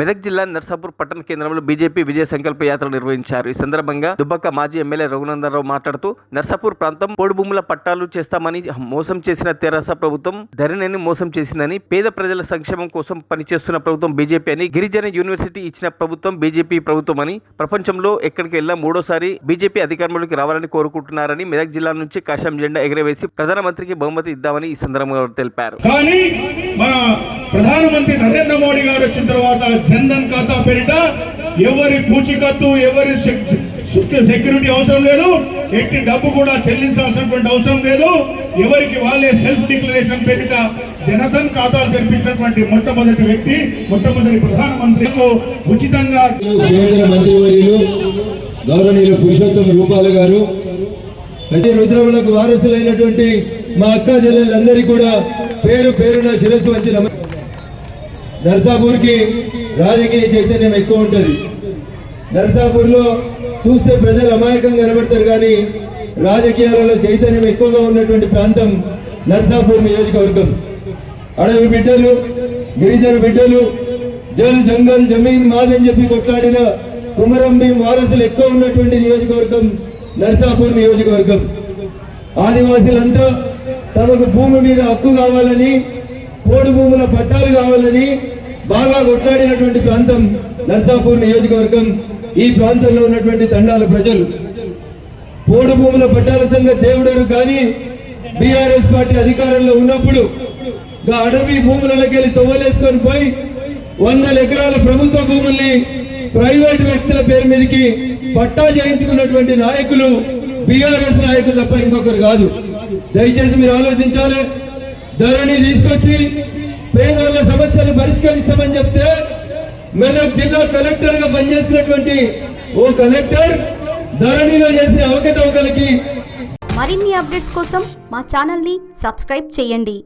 మెదక్ జిల్లా నర్సాపూర్ పట్టణ కేంద్రంలో బీజేపీ విజయ సంకల్ప యాత్ర నిర్వహించారు. ఈ సందర్భంగా దుబ్బక మాజీ ఎమ్మెల్యే రఘునందనరావు మాట్లాడుతూ నర్సాపూర్ ప్రాంతం పోడు భూముల పట్టాలు చేస్తామని మోసం చేసిన తెరాస ప్రభుత్వం ధరణిని మోసం చేసిందని, పేద ప్రజల సంక్షేమం కోసం పనిచేస్తున్న ప్రభుత్వం బీజేపీ అని, గిరిజన యూనివర్సిటీ ఇచ్చిన ప్రభుత్వం బీజేపీ ప్రభుత్వం అని, ప్రపంచంలో ఎక్కడికి వెళ్ళా మూడోసారి బీజేపీ అధికారంలోకి రావాలని కోరుకుంటున్నారని మెదక్ జిల్లా నుంచి కాషాయం జెండా ఎగరవేసి ప్రధానమంత్రికి బహుమతి ఇద్దామని ఈ సందర్భంగా తెలిపారు. ప్రధానమంత్రి నరేంద్ర మోడీ గారు వచ్చిన తర్వాత జన్ధన్ ఖాతా పేరిట ఎవరి పూచికత్తు, ఎవరి సెక్యూరిటీ అవసరం లేదు, ఎట్టి డబ్బు కూడా చెల్లించాల్సినటువంటి అవసరం లేదు. ఎవరికి వాళ్ళే సెల్ఫ్ డిక్లరేషన్ పేరిట జనధన్ ఖాతాలు తెరిపించినటువంటి మొట్టమొదటి వ్యక్తి, మొట్టమొదటి ప్రధానమంత్రికి ఉచితంగా కేంద్ర మంత్రివర్యులు గౌరవనీయులు పురుషోత్తమ రూపాలు గారు, ప్రతి రుద్రములకు వారసులైనటువంటి మా అక్క చెల్లెళ్ళందరికీ కూడా పేరు పేరున శిరస్సు వంచి నర్సాపూర్కి రాజకీయ చైతన్యం ఎక్కువ ఉంటుంది. నర్సాపూర్లో చూస్తే ప్రజలు అమాయకంగా కనబడతారు, కానీ రాజకీయాలలో చైతన్యం ఎక్కువగా ఉన్నటువంటి ప్రాంతం నర్సాపూర్ నియోజకవర్గం. అడవి బిడ్డలు, గిరిజన బిడ్డలు, జల్ జంగల్ జమీన్ మాదని చెప్పి కొట్లాడిన కుమరం భీం వారసులు ఎక్కువ ఉన్నటువంటి నియోజకవర్గం నర్సాపూర్ నియోజకవర్గం. ఆదివాసీలంతా తమకు భూమి మీద హక్కు కావాలని, పోడు భూముల పట్టాలు కావాలని బాగా కొట్లాడినటువంటి ప్రాంతం నర్సాపూర్ నియోజకవర్గం. ఈ ప్రాంతంలో ఉన్నటువంటి తండాల ప్రజలు పోడు భూముల పట్టాల సంగతి దేవుడరు, కానీ బీఆర్ఎస్ పార్టీ అధికారంలో ఉన్నప్పుడు అడవి భూములకి వెళ్ళి తొవ్వలేసుకొని పోయి 100 ఎకరాల ప్రభుత్వ భూముల్ని ప్రైవేటు వ్యక్తుల పేరు మీదకి పట్టా చేయించుకున్నటువంటి నాయకులు బీఆర్ఎస్ నాయకులు తప్ప ఇంకొకరు కాదు. దయచేసి మీరు ఆలోచించాలి. ధరణి తీసుకొచ్చి పేదల సమస్యలు పరిష్కరిస్తామని చెప్తే మెదక్ జిల్లా కలెక్టర్ గా పనిచేసినటువంటి ఓ కలెక్టర్ ధరణిలో చేసిన అవకతవకలకి. మరిన్ని అప్డేట్స్ కోసం మా ఛానల్ ని సబ్స్క్రైబ్ చేయండి.